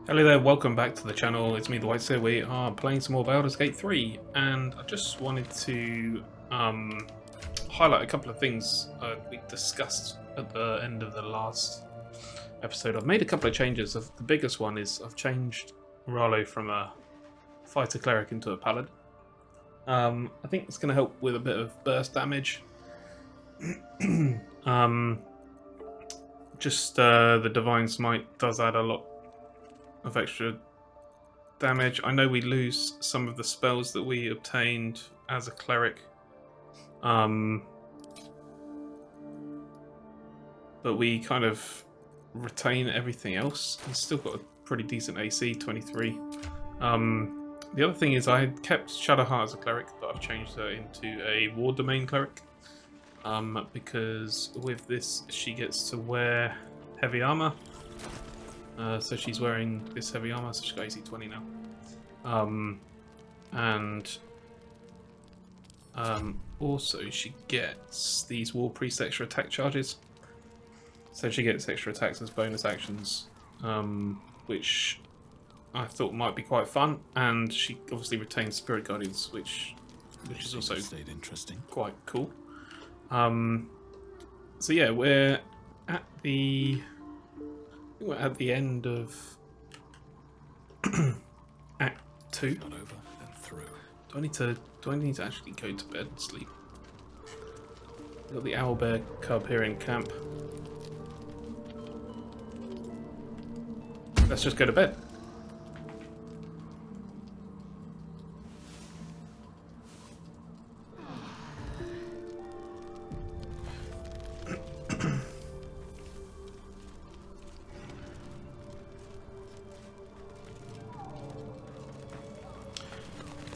Hello there, welcome back to the channel. It's me, the Whiteseer. We are playing some more Baldur's Gate 3, and I just wanted to highlight a couple of things we discussed at the end of the last episode. I've made a couple of changes. The biggest one is I've changed Raalo from a fighter cleric into a paladin. I think it's going to help with a bit of burst damage. The Divine Smite does add a lot of extra damage. I know we lose some of the spells that we obtained as a cleric, but we kind of retain everything else. He's still got a pretty decent AC, 23. The other thing is I had kept Shadowheart as a cleric, but I've changed her into a War Domain cleric, because with this she gets to wear heavy armor. So she's wearing this heavy armor, so she's got AC 20 now. Also she gets these War Priest extra attack charges. So she gets extra attacks as bonus actions, which I thought might be quite fun. And she obviously retains Spirit Guardians, which is also interesting, quite cool. So yeah, we're at the end of Act 2. Not over, then through. Do I need to actually go to bed and sleep? We've got the owlbear cub here in camp. Let's just go to bed.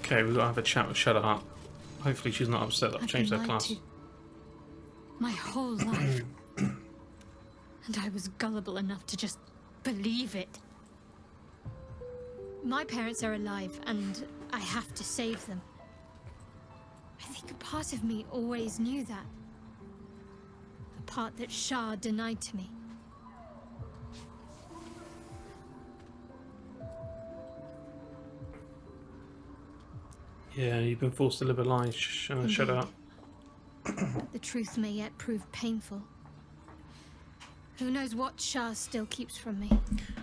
Okay, we've got to have a chat with Shadowheart. Hopefully she's not upset that I've changed her class. My whole life. And I was gullible enough to just believe it. My parents are alive, and I have to save them. I think a part of me always knew that. A part that Shah denied to me. Yeah, you've been forced to live a lie, Shadowheart. The truth may yet prove painful. Who knows what Shah still keeps from me.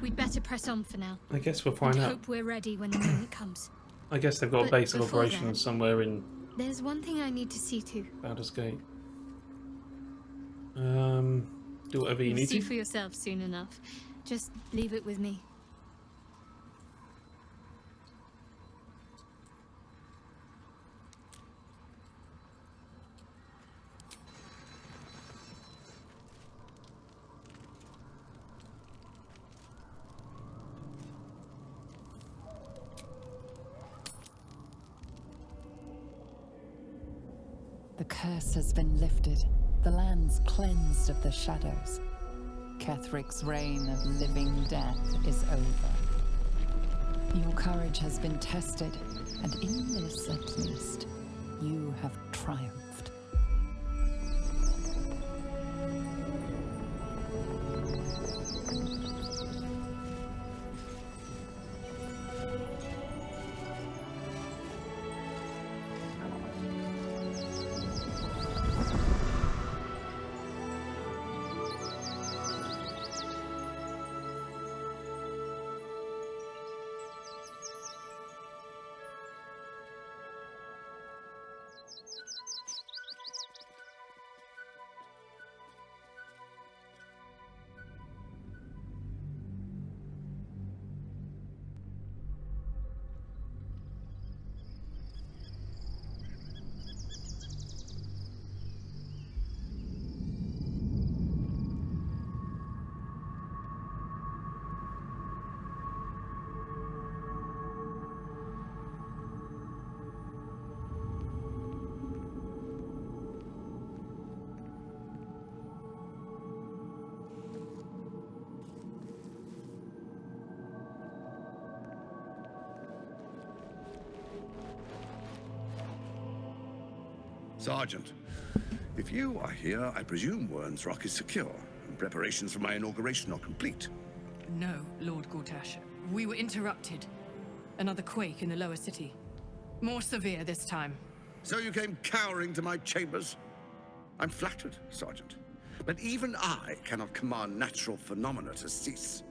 We'd better press on for now. I guess we'll find out. Hope we're ready when the moment comes. I guess they've got a base of operations somewhere in... There's one thing I need to see to. Baldur's Gate. Do whatever you need to. See for yourself soon enough. Just leave it with me. The curse has been lifted, the lands cleansed of the shadows. Kethric's reign of living death is over. Your courage has been tested, and in this at least, you have triumphed. Sergeant, if you are here, I presume Wern's Rock is secure, and preparations for my inauguration are complete. No, Lord Gortash. We were interrupted. Another quake in the lower city. More severe this time. So you came cowering to my chambers? I'm flattered, Sergeant. But even I cannot command natural phenomena to cease.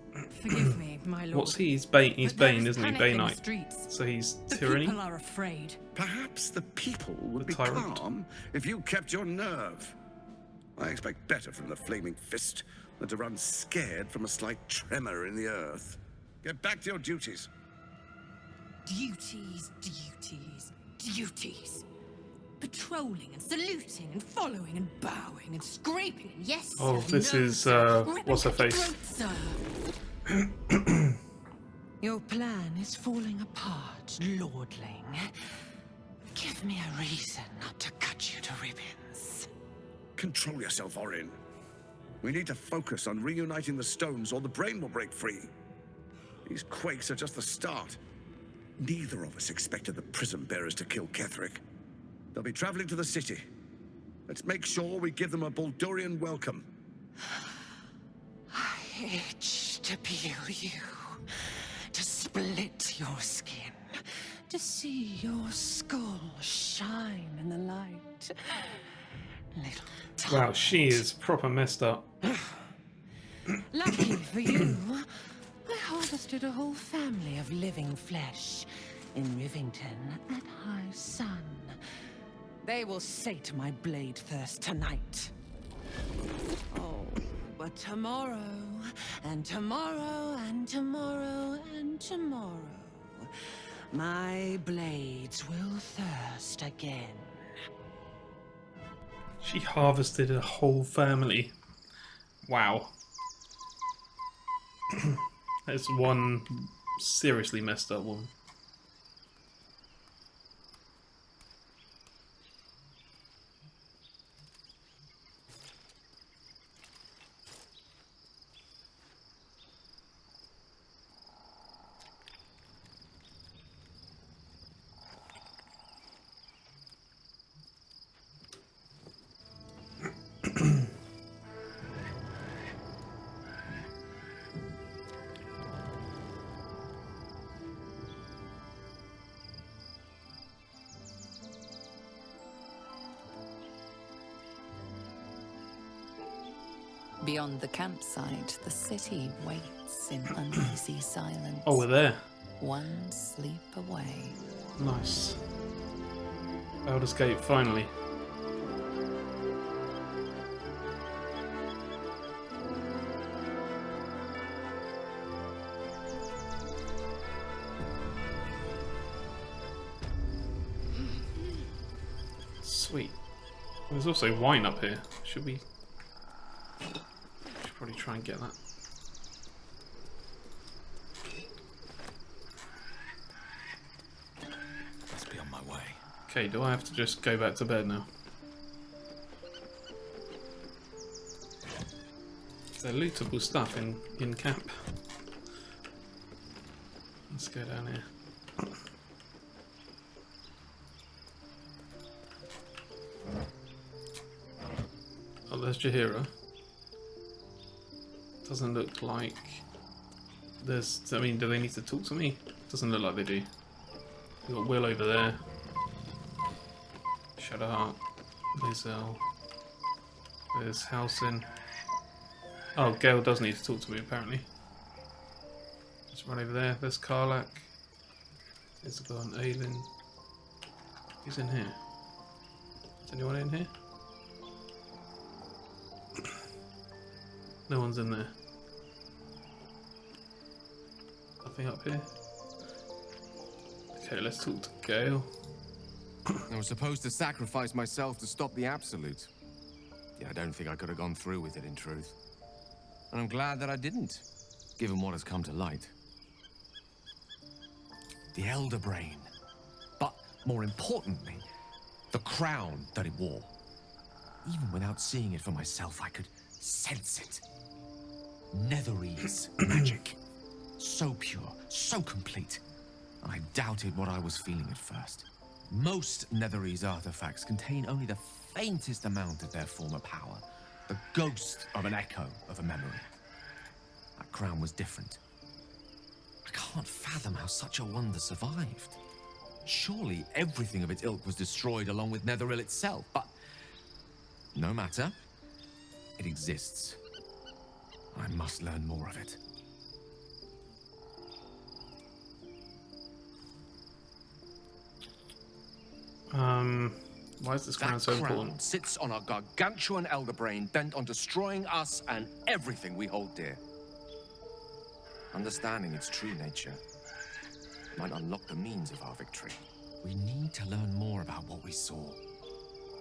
Forgive me, my lord. What's he? He's Bane, But there is isn't he? panic in the Baneite. streets. So he's The tyranny? people are afraid. Perhaps the people would The be tyrant. calm if you kept your nerve. I expect better from the flaming fist than to run scared from a slight tremor in the earth. Get back to your duties. Duties, duties, duties. Patrolling and saluting and following and bowing and scraping and yes, Oh, sir, this no, is, sir. Ripping what's her at the face? throat, sir. Your plan is falling apart, lordling. Give me a reason not to cut you to ribbons. Control yourself, Orin. We need to focus on reuniting the stones or the brain will break free. These quakes are just the start. Neither of us expected the prism bearers to kill Ketheric. They'll be traveling to the city. Let's make sure we give them a Baldurian welcome. I itch to peel you, to split your skin, to see your skull shine in the light. Little Wow, she is proper messed up. Lucky for you, I harvested a whole family of living flesh in Rivington at high sun. They will sate my blade thirst tonight. Oh, but tomorrow, and tomorrow, and tomorrow, and tomorrow, my blades will thirst again. She harvested a whole family. Wow. That's one seriously messed up woman. Beyond the campsite, the city waits in uneasy silence. Oh, we're there. One sleep away. Nice. Baldur's Gate, finally. Sweet. There's also wine up here. Should we probably try and get that? Must be on my way. Okay, do I have to just go back to bed now? Is there lootable stuff in camp? Let's go down here. Oh, there's Jaheira. Doesn't look like there's... I mean, do they need to talk to me? Doesn't look like they do. We've got Will over there. Shadowheart. Lizelle. There's Halsin. Oh, Gale does need to talk to me, apparently. Let's run over there. There's Karlak. Isabel and Aelin. Who's in here? Is anyone in here? No one's in there. Nothing up here. Okay, let's talk to Gale. I was supposed to sacrifice myself to stop the Absolute. Yeah, I don't think I could have gone through with it, in truth. And I'm glad that I didn't, given what has come to light. The Elder Brain. But, more importantly, the crown that it wore. Even without seeing it for myself, I could sense it. Netherese magic. So pure, so complete. I doubted what I was feeling at first. Most Netherese artifacts contain only the faintest amount of their former power. The ghost of an echo of a memory. That crown was different. I can't fathom how such a wonder survived. Surely everything of its ilk was destroyed along with Netheril itself, but no matter. It exists. I must learn more of it. Why is this crown so That crown important? sits on a gargantuan elder brain bent on destroying us and everything we hold dear. Understanding its true nature might unlock the means of our victory. We need to learn more about what we saw.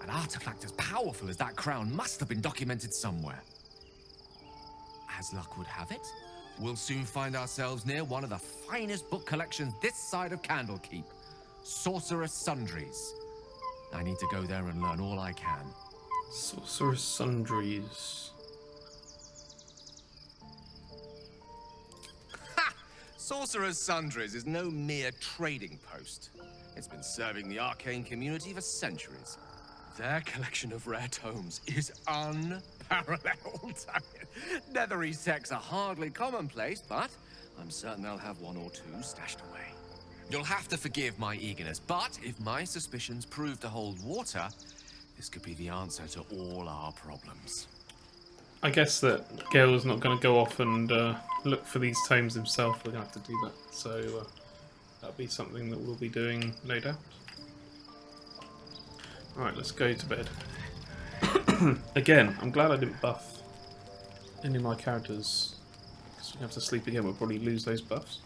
An artifact as powerful as that crown must have been documented somewhere. As luck would have it, we'll soon find ourselves near one of the finest book collections this side of Candlekeep, Sorcerer's Sundries. I need to go there and learn all I can. Sorcerer's Sundries. Ha! Sorcerer's Sundries is no mere trading post. It's been serving the arcane community for centuries. Their collection of rare tomes is unparalleled. Netherese texts are hardly commonplace, but I'm certain they'll have one or two stashed away. You'll have to forgive my eagerness, but if my suspicions prove to hold water, this could be the answer to all our problems. I guess that Gale's not going to go off and look for these tomes himself. We're going to have to do that. So that'll be something that we'll be doing, no doubt. Alright, let's go to bed. Again, I'm glad I didn't buff any of my characters. Because we have to sleep again, we'll probably lose those buffs.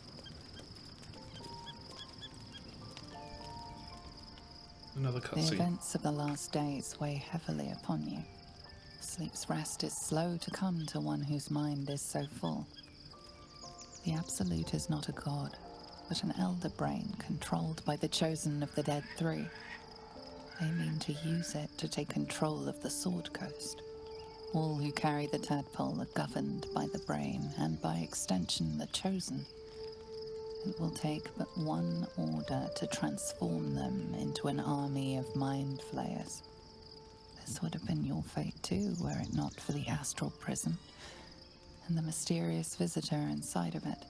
Another The cutscene. events of the last days weigh heavily upon you. Sleep's rest is slow to come to one whose mind is so full. The Absolute is not a god, but an elder brain controlled by the chosen of the Dead Three. They mean to use it to take control of the Sword Coast. All who carry the tadpole are governed by the brain, and by extension the chosen. It will take but one order to transform them into an army of mind flayers. This would have been your fate too, were it not for the astral prison and the mysterious visitor inside of it.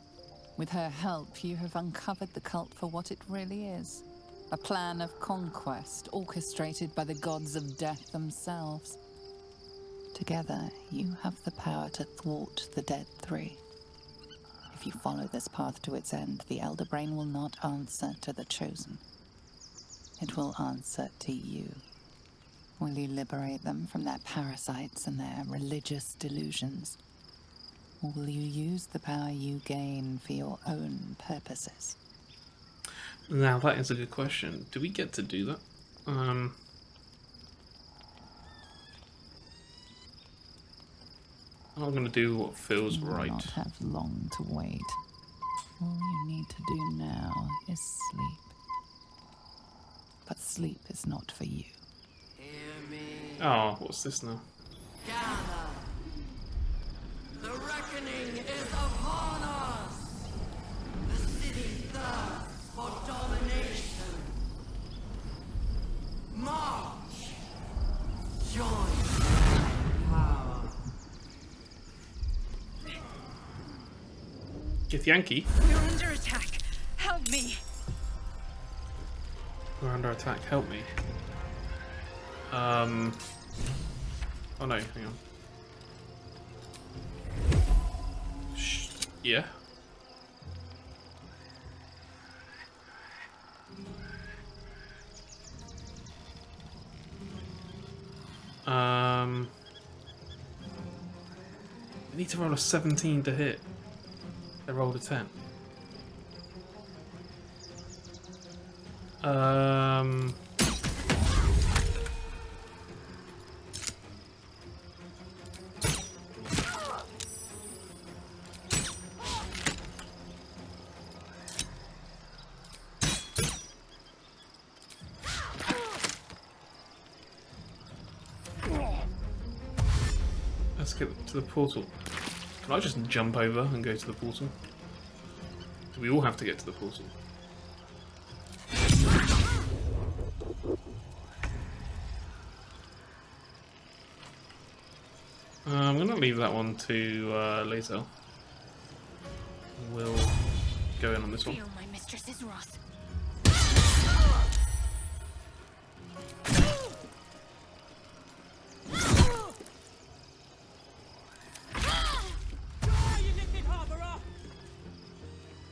With her help, you have uncovered the cult for what it really is. A plan of conquest orchestrated by the gods of death themselves. Together, you have the power to thwart the Dead Three. If you follow this path to its end, the Elder Brain will not answer to the Chosen. It will answer to you. Will you liberate them from their parasites and their religious delusions? Or will you use the power you gain for your own purposes? Now that is a good question. Do we get to do that? I'm going to do what feels You will right. not have long to wait. All you need to do now is sleep. But sleep is not for you. Oh, what's this now? Gather. The reckoning is upon us. The city thirsts for domination. March. Join power. Githyanki? We're under attack. Help me. We're under attack. Help me. Oh no, hang on. Shh. Yeah. I need to roll a 17 to hit. I rolled a 10. Let's get to the portal. Can I just jump over and go to the portal? Do we all have to get to the portal? I'm going to leave that one to later. We'll go in on this one. Feel my mistress's wrath.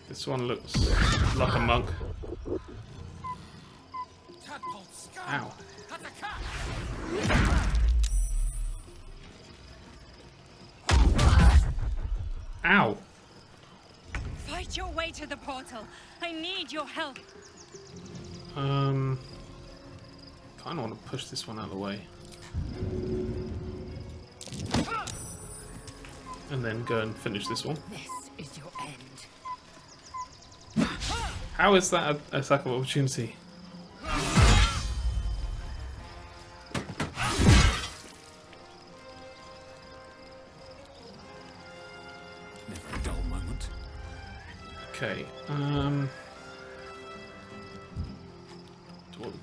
This one looks like a monk. Ow. Ow. Fight your way to the portal. I need your help. Kind of want to push this one out of the way. And then go and finish this one. This is your end. How is that a attack of opportunity? Never a dull moment. Okay,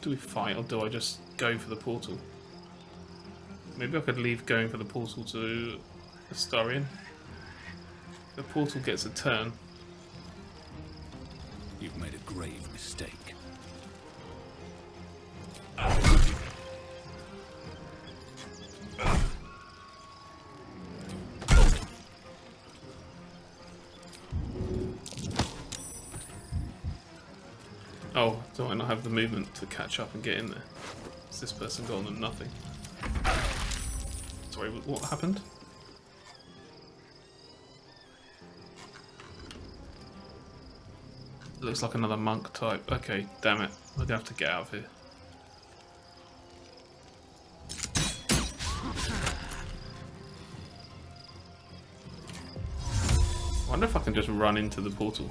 do we fight or do I just go for the portal? Maybe I could leave going for the portal to Astarion. The portal gets a turn. You've made a grave mistake. Oh, do I not have the movement to catch up and get in there? Has this person gone and nothing? Sorry, what happened? Looks like another monk type. Okay, damn it. We're gonna have to get out of here. I wonder if I can just run into the portal.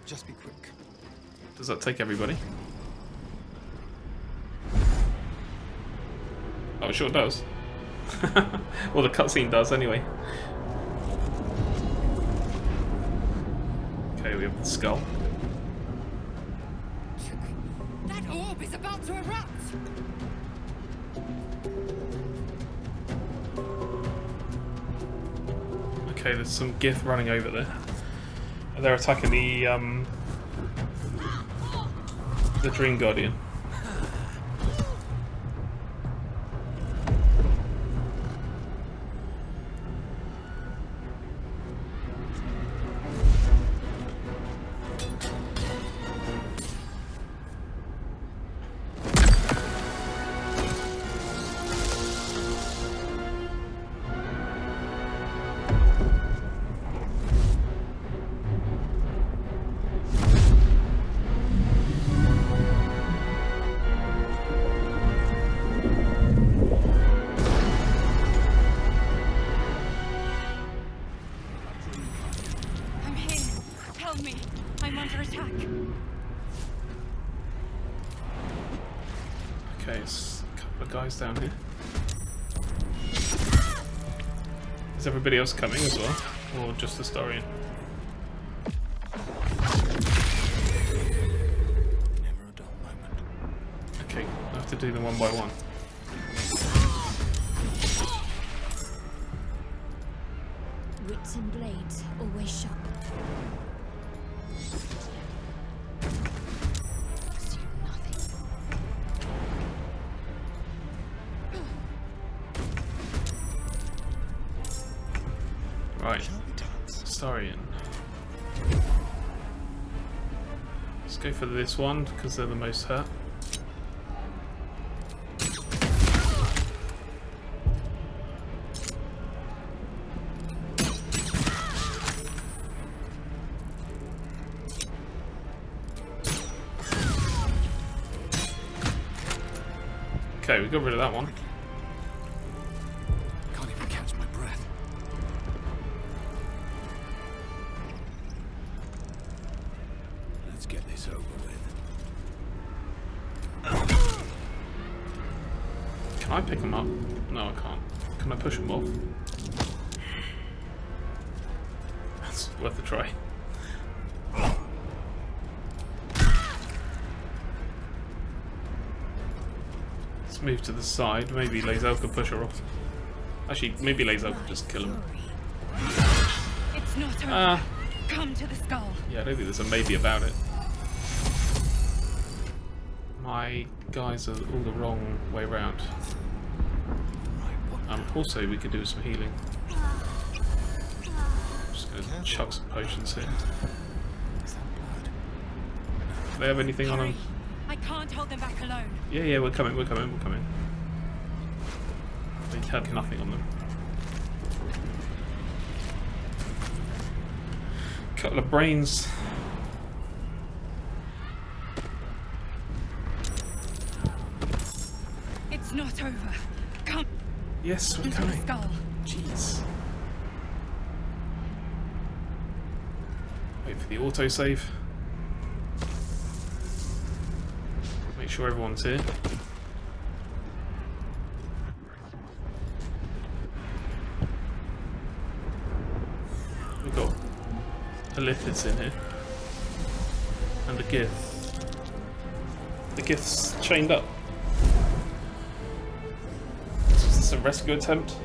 Just be quick. Does that take everybody? Oh, it sure does. Well, the cutscene does anyway. Okay, we have the skull. That orb is about to erupt. Okay, there's some Gith running over there. They're attacking the Dream Guardian. I'm here. Help me. I'm under attack. Okay, it's a couple of guys down here. Is everybody else coming as well? Or just Astarion? Never a dull moment. Okay, I have to do them one by one. Wits and blades, always sharp. Assume nothing. Right, Astarion. Let's go for this one because they're the most hurt. Okay, we got rid of that one. Can't even catch my breath. Let's get this over with. Can I pick them up? No, I can't. Can I push them off? That's worth a try. Let's move to the side. Maybe Lae'zel could push her off. Actually, maybe Lae'zel could just kill him. It's not over. Come to the skull. Yeah, I don't think there's a maybe about it. My guys are all the wrong way around. Also, we could do some healing. Just gonna chuck some potions here. Do they have anything on them? I can't hold them back alone. Yeah, we're coming. They had nothing on them. Couple of brains. It's not over. Come. Yes, we're Into the coming. skull. Jeez. Wait for the autosave. Make sure everyone's here. We've got a Lithis in here. And a Gith. The Gith's chained up. Is this a rescue attempt?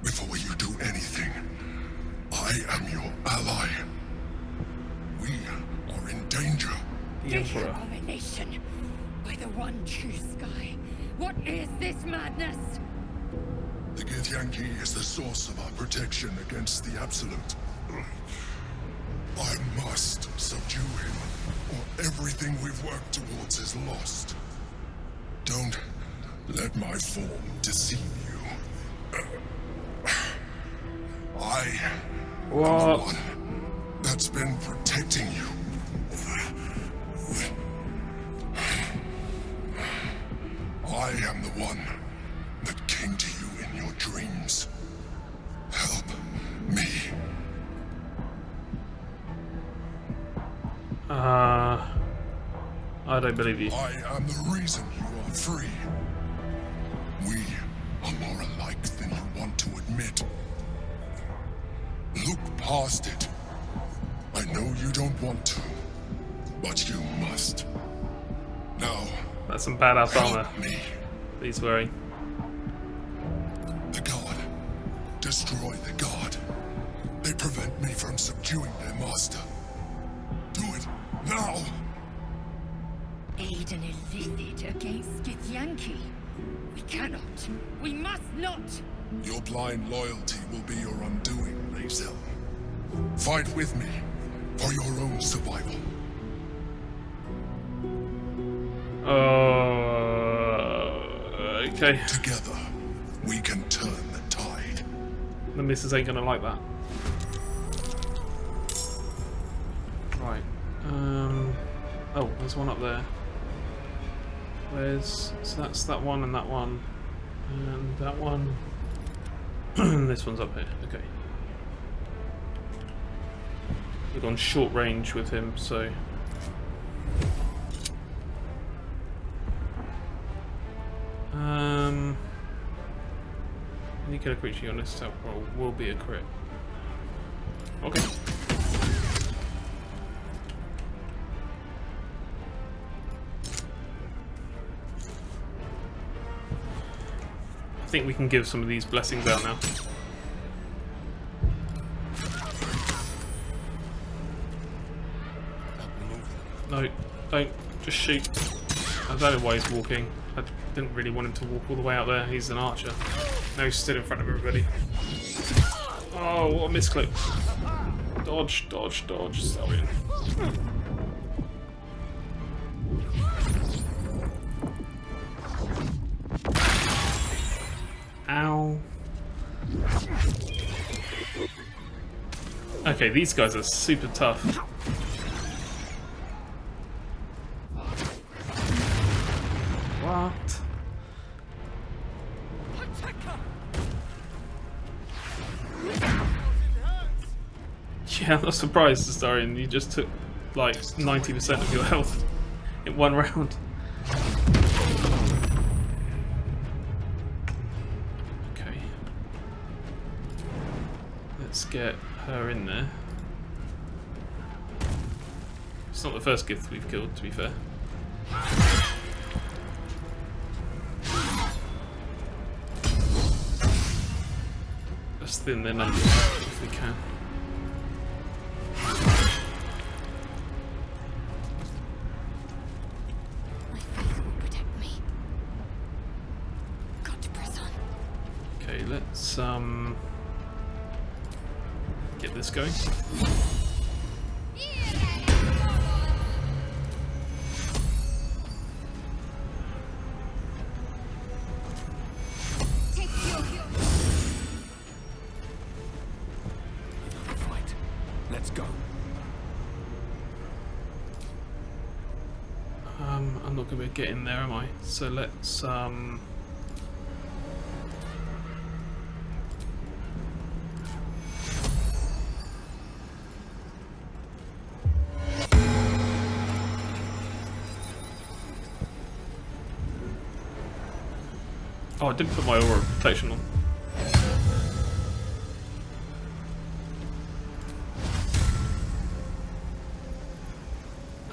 Before you do anything, I am your ally. We are in danger. The Emperor. Abomination. By the one true sky. What is this madness? The Githyanki is the source of our protection against the Absolute. I must subdue him, or everything we've worked towards is lost. Don't let my form deceive you. I am the one that's been protecting you. I am the one that came to you in your dreams. Help me. I don't believe you. I am the reason you are free. We are more alike than you want to admit. Look past it. I know you don't want to, but you must. Now, That's some badass armor help me. he's wearing. The god. Destroy the god. They prevent me from subduing their master. Do it now! Aid an illicit against Githyanki. We cannot. We must not. Your blind loyalty will be your undoing, Razel. Fight with me for your own survival. Okay. Together, we can turn the tide. The missus ain't gonna like that. Right. Oh, there's one up there. So that's that one and that one. And that one. This one's up here. Okay. We've gone short range with him, so. Any killer creature on this attack roll will be a crit. Okay. I think we can give some of these blessings out now. No, don't. Just shoot. I don't know why he's walking. I didn't really want him to walk all the way out there. He's an archer. Now he's stood in front of everybody. Oh, what a misclick. Dodge, dodge, dodge. Sorry. Ow. Okay, these guys are super tough. What? Yeah, I'm not surprised, Astarion. You just took like 90% of your health in one round. Okay. Let's get her in there. It's not the first gift we've killed, to be fair. Let's thin their numbers if we can. My faith will protect me. Got to press on. Okay, let's get this going. Right. Let's go. I'm not going to get in there, am I? So let's oh, I didn't put my aura of protection on.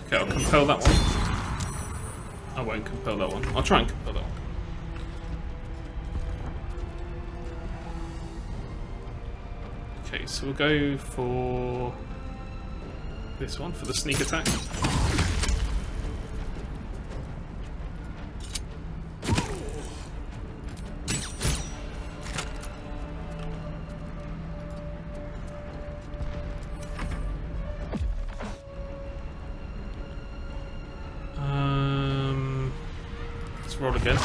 Okay, I'll compel that one. I won't compel that one. I'll try and compel that one. Okay, so we'll go for this one, for the sneak attack. Let's roll again.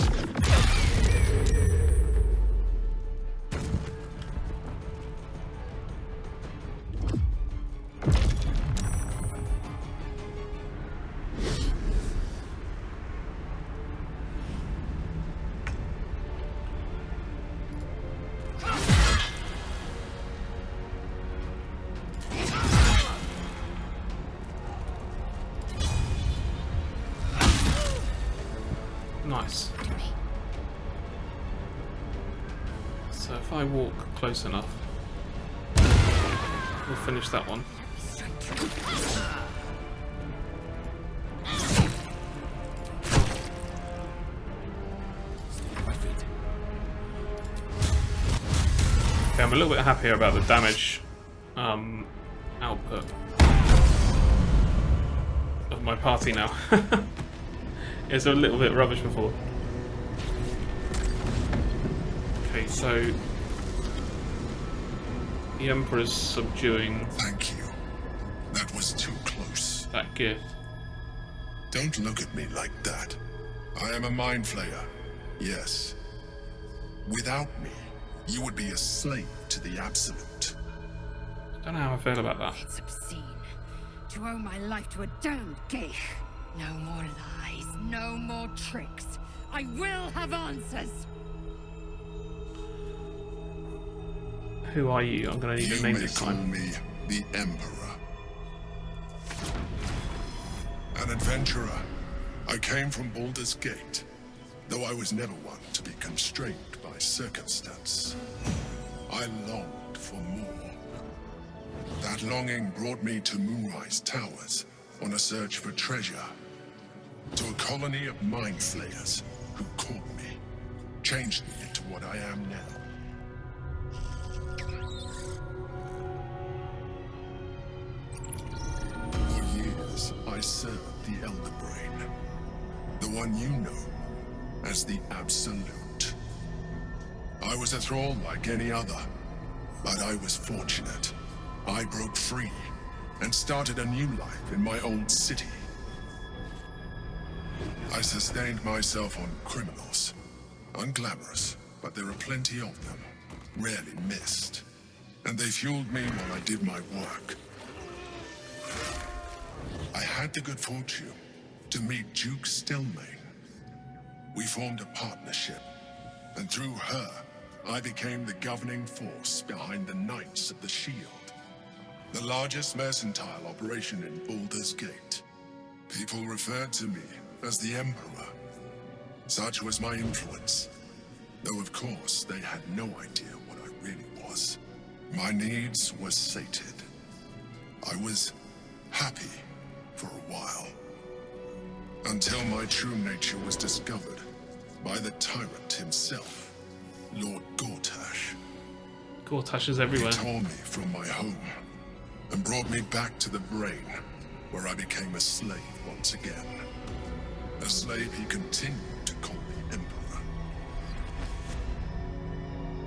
Nice. So if I walk close enough, we'll finish that one. Okay, I'm a little bit happier about the damage output of my party now. It's a little bit rubbish before. Okay, so the Emperor's subduing. Thank you. That was too close. That gift. Don't look at me like that. I am a mind flayer. Yes. Without me, you would be a slave to the Absolute. I don't know how I feel about that. It's obscene to owe my life to a damned geich. No more lies, no more tricks. I will have answers. Who are you? I'm going to need a name this You may call time. me the Emperor. An adventurer. I came from Baldur's Gate, though I was never one to be constrained by circumstance. I longed for more. That longing brought me to Moonrise Towers on a search for treasure. To a colony of mind flayers who caught me, changed me into what I am now. For years, I served the Elder Brain, the one you know as the Absolute. I was a thrall like any other, but I was fortunate. I broke free and started a new life in my old city. I sustained myself on criminals. Unglamorous, but there are plenty of them, rarely missed. And they fueled me while I did my work. I had the good fortune to meet Duke Stelmane. We formed a partnership, and through her, I became the governing force behind the Knights of the Shield. The largest mercantile operation in Baldur's Gate. People referred to me as the Emperor. Such was my influence. Though of course, they had no idea what I really was. My needs were sated. I was happy for a while. Until my true nature was discovered by the tyrant himself, Lord Gortash. Gortash is everywhere. He tore me from my home and brought me back to the brain, where I became a slave once again. A slave he continued to call the Emperor.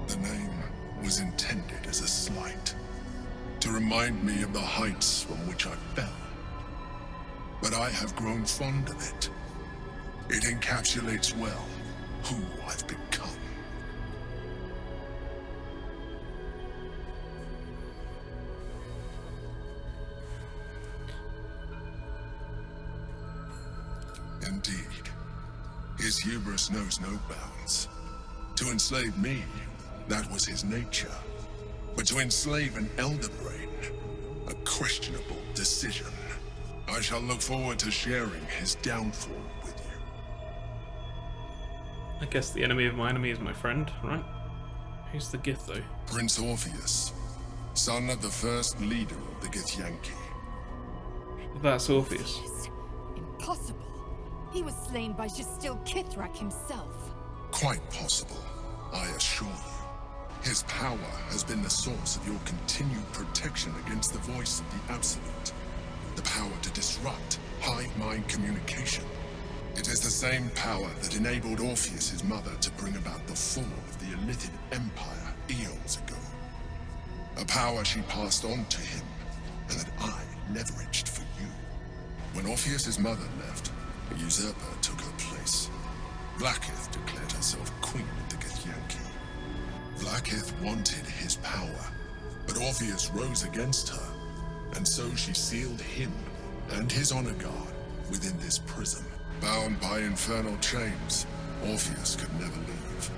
The name was intended as a slight, to remind me of the heights from which I fell. But I have grown fond of it. It encapsulates well who I've become. Indeed, his hubris knows no bounds. To enslave me, that was his nature. But to enslave an Elder Brain, a questionable decision. I shall look forward to sharing his downfall with you. I guess the enemy of my enemy is my friend, right? Who's the Gith, though? Prince Orpheus, son of the first leader of the Githyanki. That's Orpheus. Impossible. He was slain by Jastil Kithrak himself. Quite possible, I assure you. His power has been the source of your continued protection against the voice of the Absolute. The power to disrupt hive mind communication. It is the same power that enabled Orpheus's mother to bring about the fall of the Illithid Empire eons ago. A power she passed on to him, and that I leveraged for you. When Orpheus's mother left, a usurper took her place. Blackith declared herself queen of the Githyanki. Blackith wanted his power, but Orpheus rose against her, and so she sealed him and his honor guard within this prison. Bound by infernal chains, Orpheus could never leave.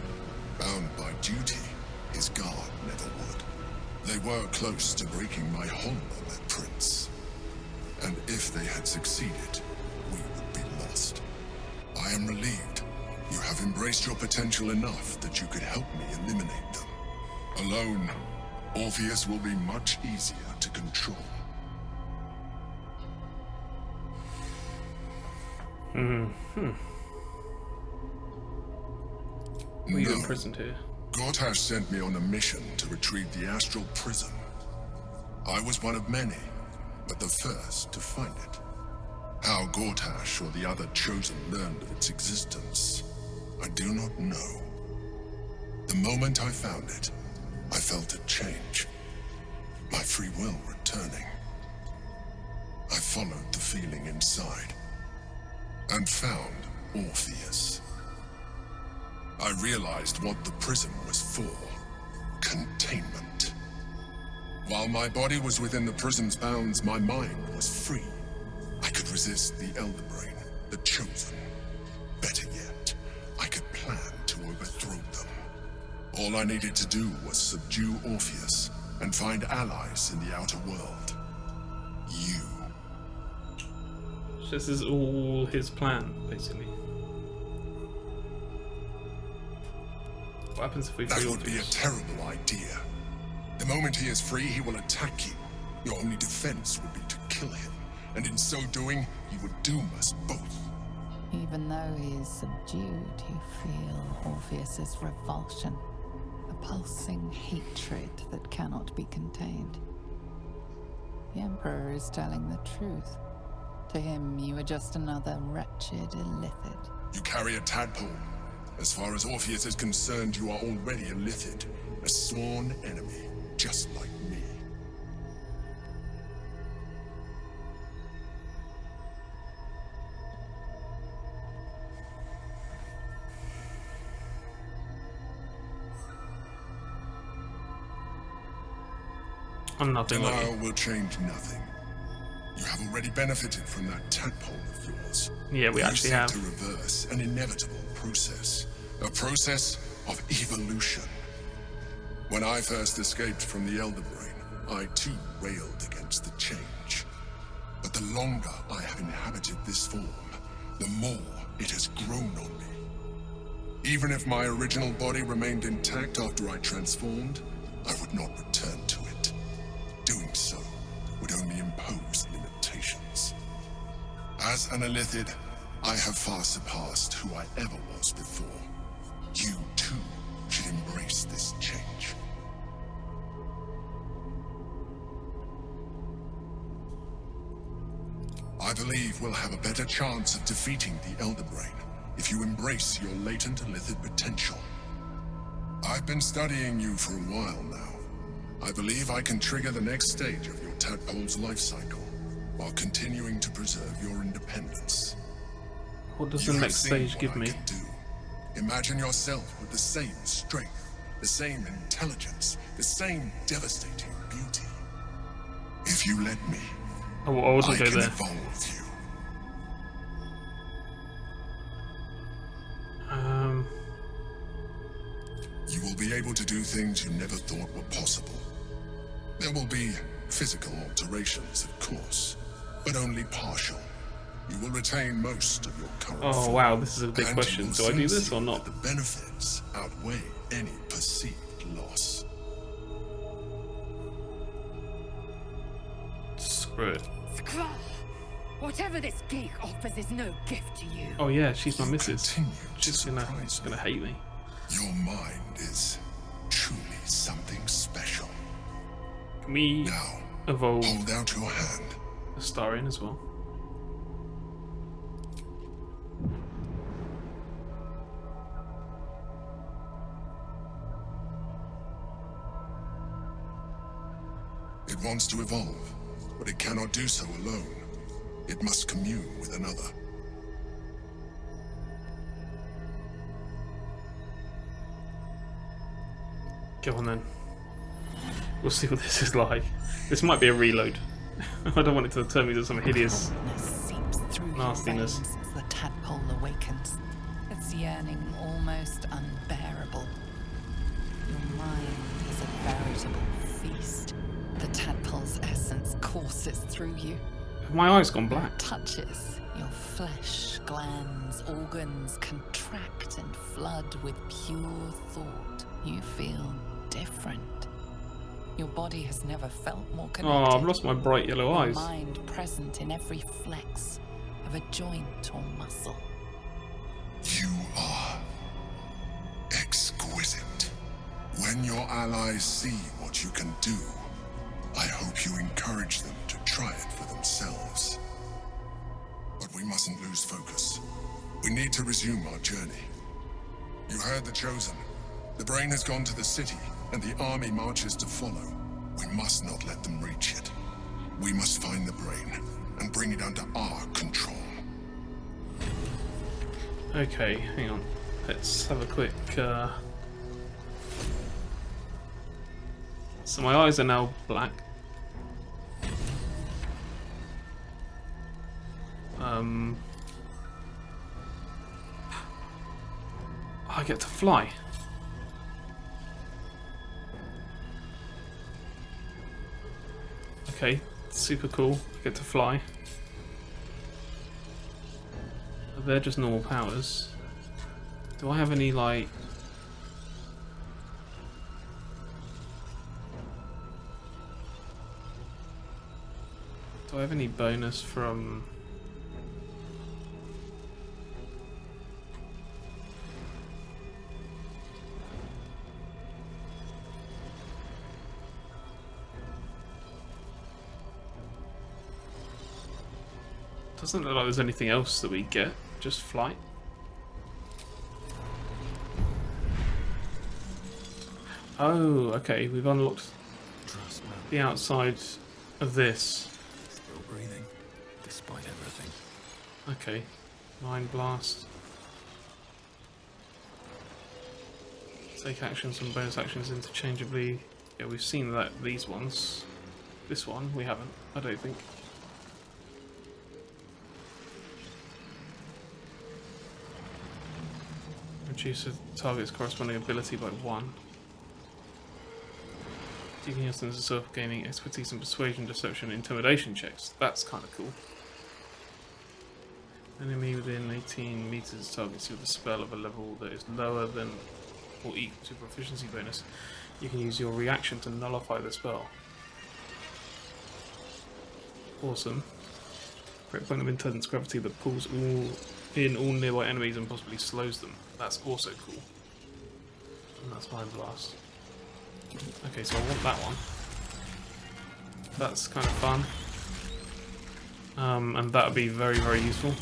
Bound by duty, his guard never would. They were close to breaking my hold on that prince. And if they had succeeded, we would be lost. I am relieved. You have embraced your potential enough that you could help me eliminate them. Alone, Orpheus will be much easier to control. Were you imprisoned here? Gortash sent me on a mission to retrieve the astral prism. I was one of many, but the first to find it. How Gortash or the other chosen learned of its existence, I do not know. The moment I found it, I felt a change. My free will returning. I followed the feeling inside, and found Orpheus. I realized what the prism was for. Containment. While my body was within the prism's bounds, my mind was free. I could resist the Elder Brain, the Chosen. Better yet, I could plan to overthrow them. All I needed to do was subdue Orpheus and find allies in the outer world. You. This is all his plan, basically. What happens if we free That would be a Orpheus? terrible idea. The moment he is free, he will attack you. Your only defense would be to kill him, and in so doing, he would doom us both. Even though he is subdued, you feel Orpheus's revulsion, a pulsing hatred that cannot be contained. The Emperor is telling the truth. To him, you are just another wretched illithid. You carry a tadpole. As far as Orpheus is concerned, you are already a Lithid, a sworn enemy, just like me. I'm nothing like Denial you. will change nothing. You have already benefited from that tadpole of yours. Yeah, we actually you have. seek to reverse an inevitable process. A process of evolution. When I first escaped from the Elder Brain, I too railed against the change. But the longer I have inhabited this form, the more it has grown on me. Even if my original body remained intact after I transformed, I would not return to it. Doing so would only impose limitations. As an Illithid, I have far surpassed who I ever was before. You too should embrace this change. I believe we'll have a better chance of defeating the Elder Brain if you embrace your latent Illithid potential. I've been studying you for a while now. I believe I can trigger the next stage of your tadpole's life cycle, while continuing to preserve your independence. What does You the have next seen stage what give I me? can do. Imagine yourself with the same strength, the same intelligence, the same devastating beauty. If you let me, I wasn't I go can there. evolve you. You will be able to do things you never thought were possible. There will be physical alterations, of course, but only partial. You will retain most of your current Oh form, wow, this is a big and question. you will Do I do soon this see or not? that the benefits outweigh any perceived loss. Screw it. Skrull! Whatever this geek offers is no gift to you. Oh yeah, she's my You missus. continue to She's surprise gonna me. hate me. Your mind is truly something special. Can we Now, evolve hold out your hand. a Starian as well? It wants to evolve, but it cannot do so alone. It must commune with another. Go on then. We'll see what this is like. This might be a reload. I don't want it to turn me to some hideous. Coldness seeps through your nastiness. veins as the tadpole awakens, its yearning almost unbearable. Your mind is a veritable feast. The tadpole's essence courses through you. Have my eyes gone black? Touches your flesh, glands, organs contract and flood with pure thought. You feel different. Your body has never felt more connected. Oh, I've lost my bright yellow Your eyes. mind present in every flex of a joint or muscle. You are exquisite. When your allies see what you can do, I hope you encourage them to try it for themselves. But we mustn't lose focus. We need to resume our journey. You heard the Chosen. The Brain has gone to the city, and the army marches to follow. We must not let them reach it. We must find the Brain and bring it under our control. Okay, hang on. Let's have a quick. So my eyes are now black. I get to fly. Okay, super cool. I get to fly. They're just normal powers. Do I have any, like... Do I have any bonus from... Doesn't look like there's anything else that we get, just flight. Oh, okay, we've unlocked the outside of this. Still breathing, despite everything. Okay, Mind Blast. Take actions and bonus actions interchangeably. Yeah, we've seen that, these ones. This one, we haven't, I don't think. Reduce a target's corresponding ability by 1. You can use them as a sort of gaining expertise in persuasion, deception, and intimidation checks. That's kind of cool. Enemy within 18 meters targets you with a spell of a level that is lower than or equal to proficiency bonus. You can use your reaction to nullify the spell. Awesome. Create a point of intense gravity that pulls in all nearby enemies and possibly slows them. That's also cool. And that's Mind Blast. Okay, so I want that one. That's kind of fun. And that would be very, very useful.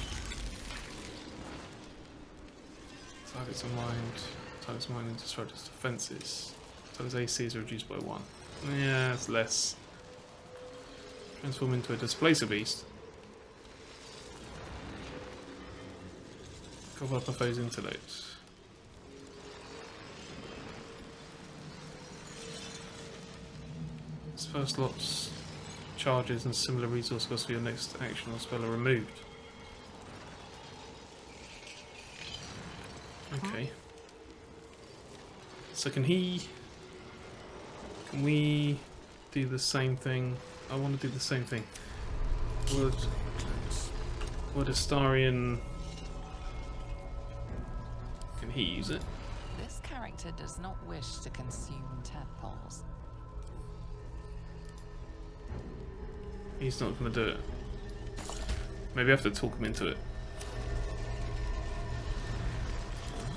Targets of mind. Targets of mind and destroy its defenses. Target's AC is reduced by 1. Yeah, it's less. Transform into a displacer beast. Cover up a foe's intellect. Spell slots, charges, and similar resource costs for your next action or spell are removed. Okay. So can we do the same thing? I want to do the same thing. Would Astarion... Can he use it? This character does not wish to consume tadpoles. He's not going to do it. Maybe I have to talk him into it.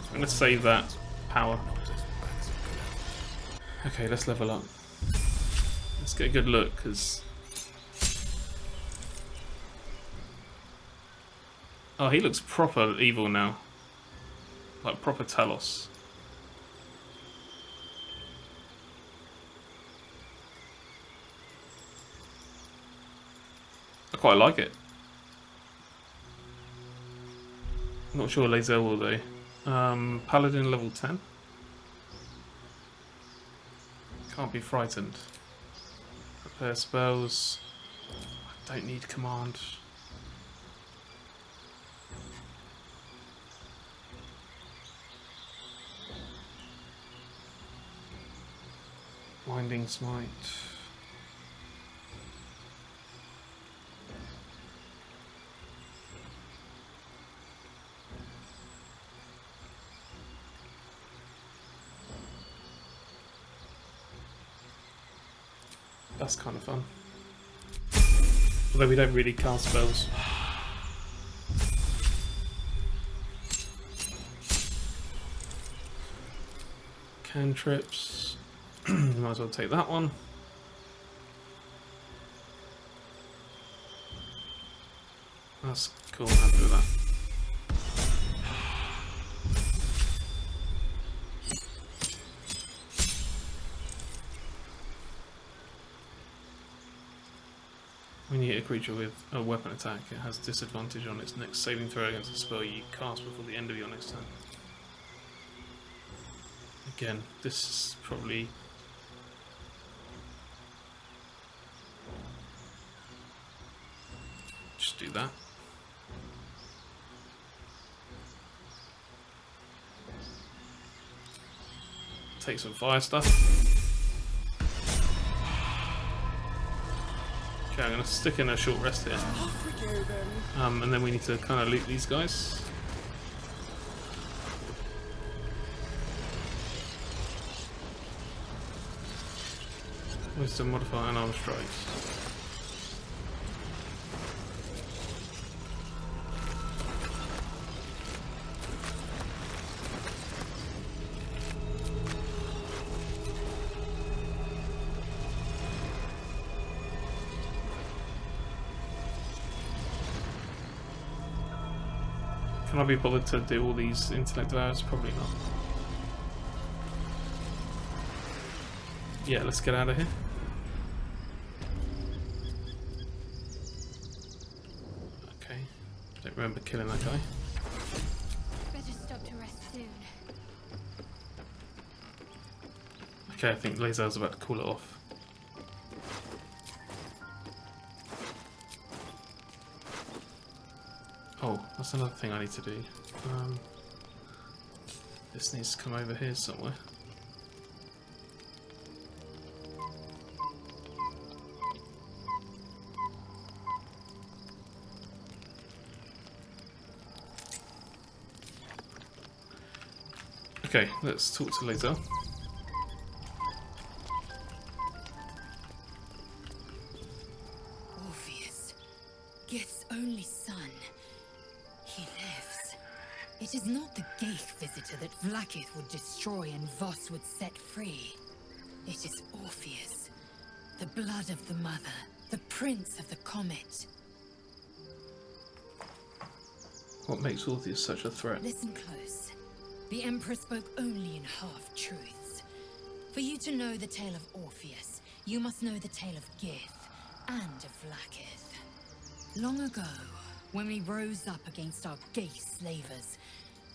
I'm going to save that power. Okay, let's level up. Let's get a good look, because... Oh, he looks proper evil now. Like proper Talos. I quite like it. Not sure Lae'zel will though. Paladin level 10. Can't be frightened. Prepare spells. I don't need command. Winding Smite. That's kind of fun. Although we don't really cast spells. Cantrips. Might as well take that one. That's cool, I'm happy with that. When you hit a creature with a weapon attack, it has disadvantage on its next saving throw against a spell you cast before the end of your next turn. Again, this is probably... Just do that. Take some fire stuff. Okay, I'm going to stick in a short rest here. And then we need to kind of loot these guys. Wisdom modifier and armor strikes. Can I be bothered to do all these intellect hours? Probably not. Yeah, let's get out of here. Okay. Don't remember killing that guy. Better stop to rest soon. Okay, I think Lae'zel's about to call it off. Oh, that's another thing I need to do. This needs to come over here somewhere. Okay, let's talk to later. Orpheus, Gith's only son. He lives. It is not the Geich visitor that Vlaakith would destroy and Voss would set free. It is Orpheus, the blood of the mother, the prince of the comet. What makes Orpheus such a threat? Listen close. The Emperor spoke only in half-truths. For you to know the tale of Orpheus, you must know the tale of Gith and of Vlaakith. Long ago, when we rose up against our Geich slavers,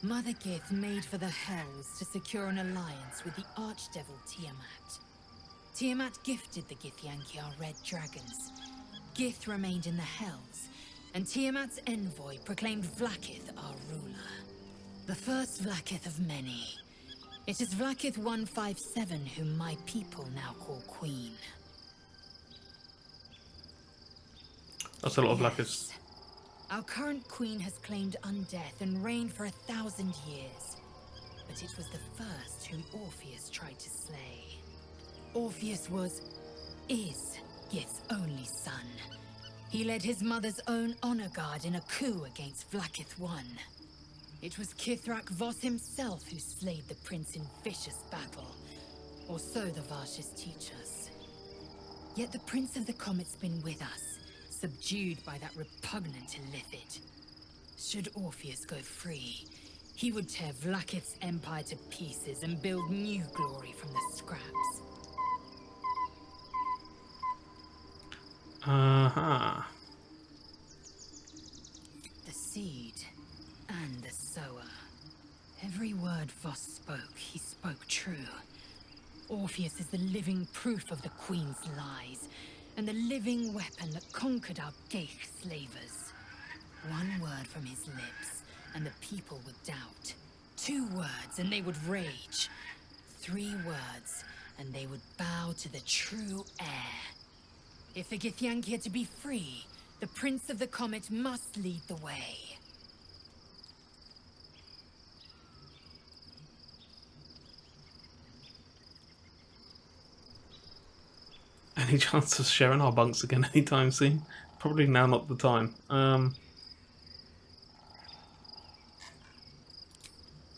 Mother Gith made for the Hells to secure an alliance with the archdevil Tiamat. Tiamat gifted the Githyanki our red dragons. Gith remained in the Hells, and Tiamat's envoy proclaimed Vlaakith our ruler. The first Vlaakith of many. It is Vlaakith 157 whom my people now call Queen. That's a lot of Vlaakiths. Our current queen has claimed undeath and reigned for 1,000 years. But it was the first whom Orpheus tried to slay. Orpheus is Gith's only son. He led his mother's own honor guard in a coup against Vlaakith I. It was Kithrak Voss himself who slayed the prince in vicious battle, or so the Varshas teach us. Yet the Prince of the Comet's been with us, subdued by that repugnant illithid. Should Orpheus go free, he would tear Vlaakith's empire to pieces and build new glory from the scraps. Uh-huh. The seed and the sower. Every word Voss spoke, he spoke true. Orpheus is the living proof of the Queen's lies, and the living weapon that conquered our Geich slavers. One word from his lips, and the people would doubt. 2 words, and they would rage. 3 words, and they would bow to the true heir. If the Githyanki are to be free, the Prince of the Comet must lead the way. Any chance of sharing our bunks again anytime soon? Probably now not the time.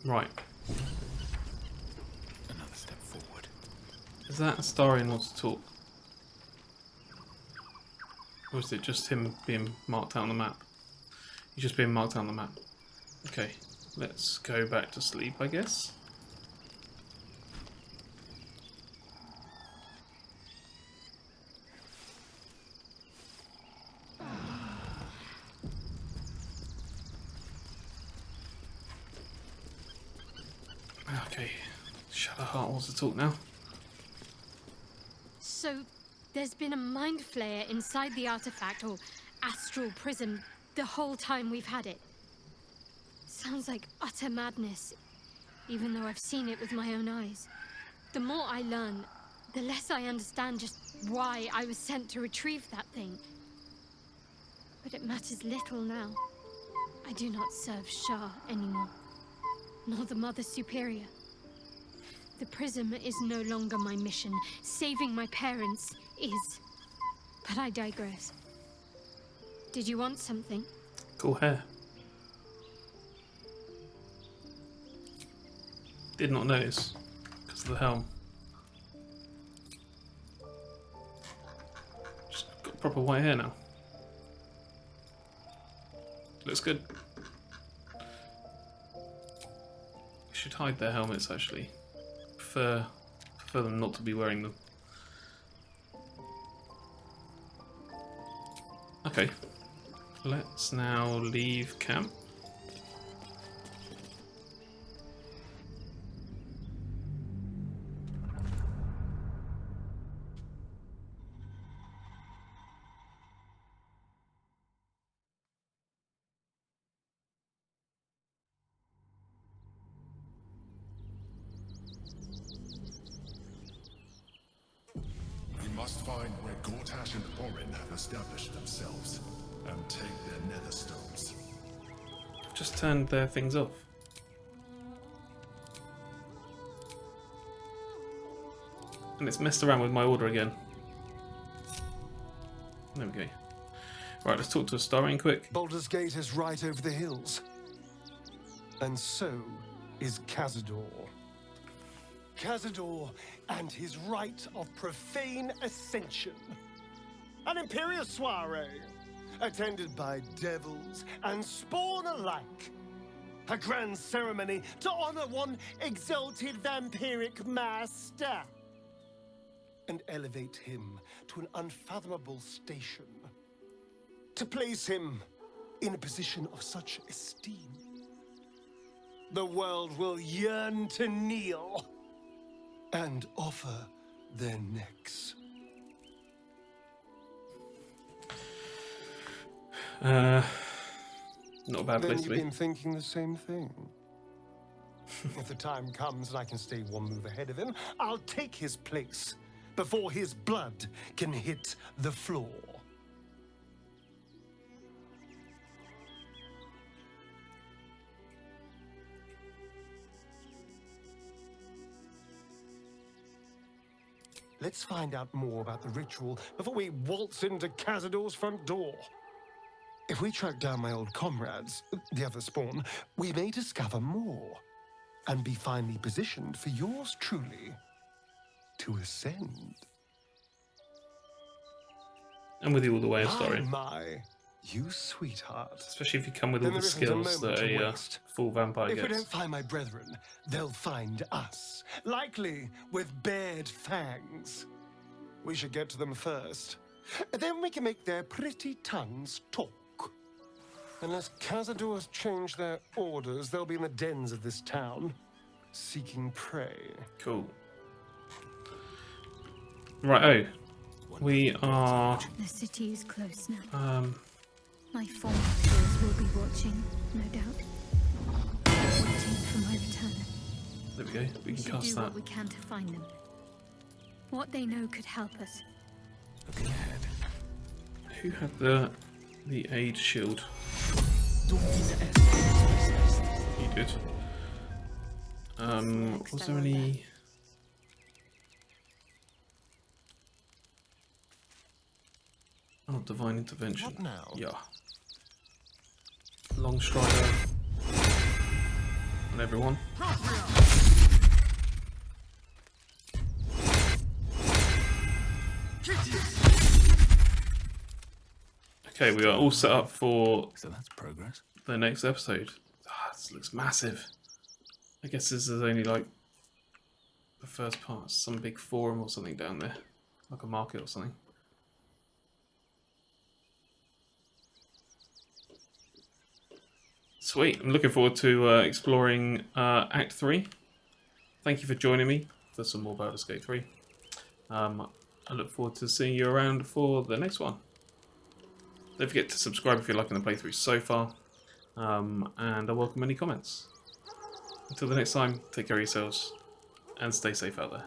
Right. Another step forward. Is that Astarion wants to talk? Or is it just him being marked out on the map? He's just being marked out on the map. Okay, let's go back to sleep, I guess. Okay, Shadowheart wants to talk now. So, there's been a mind flayer inside the artifact, or astral prison, the whole time we've had it. Sounds like utter madness, even though I've seen it with my own eyes. The more I learn, the less I understand just why I was sent to retrieve that thing. But it matters little now. I do not serve Shah anymore, nor the Mother Superior. The prism is no longer my mission. Saving my parents is. But I digress. Did you want something? Cool hair. Did not notice because of the helm. Just got proper white hair now. Looks good. Should hide their helmets actually. Prefer them not to be wearing them. Okay, let's now leave camp. We must find where Gortash and Orin have established themselves, and take their nether stones. Just turned their things off. And it's messed around with my order again. There we go. Right, let's talk to Astarion quick. Baldur's Gate is right over the hills. And so is Cazador. Cazador and his rite of profane ascension. An imperial soiree, attended by devils and spawn alike. A grand ceremony to honor one exalted vampiric master. And elevate him to an unfathomable station. To place him in a position of such esteem. The world will yearn to kneel and offer their necks. Not a bad place to be. Then you've been thinking the same thing. If the time comes and I can stay one move ahead of him, I'll take his place before his blood can hit the floor. Let's find out more about the ritual before we waltz into Cazador's front door. If we track down my old comrades, the other spawn, we may discover more and be finally positioned for yours truly to ascend. I'm with you all the way, Astarion. My, you sweetheart. Especially if you come with all Then the there isn't a skills moment that to a waste. full vampire If we gets. don't find my brethren, they'll find us, likely with bared fangs. We should get to them first. Then we can make their pretty tongues talk. Unless Cazadors change their orders, they'll be in the dens of this town, seeking prey. Cool. Right, we are... The city is close now. My former peers will be watching, no doubt. Waiting for my return. There we go, we can should cast do that. what we can to find them. What they know could help us. Looking ahead. Who had the aid shield? He did. Was there any... Oh, divine intervention. What now? Yeah. Long strider. And everyone. Okay, we are all set up for So that's progress. the next episode. Ah, this looks massive. I guess this is only like the first part. Some big forum or something down there. Like a market or something. Sweet. I'm looking forward to exploring Act 3. Thank you for joining me for some more Baldur's Gate 3. I look forward to seeing you around for the next one. Don't forget to subscribe if you're liking the playthrough so far. And I welcome any comments. Until the next time, take care of yourselves and stay safe out there.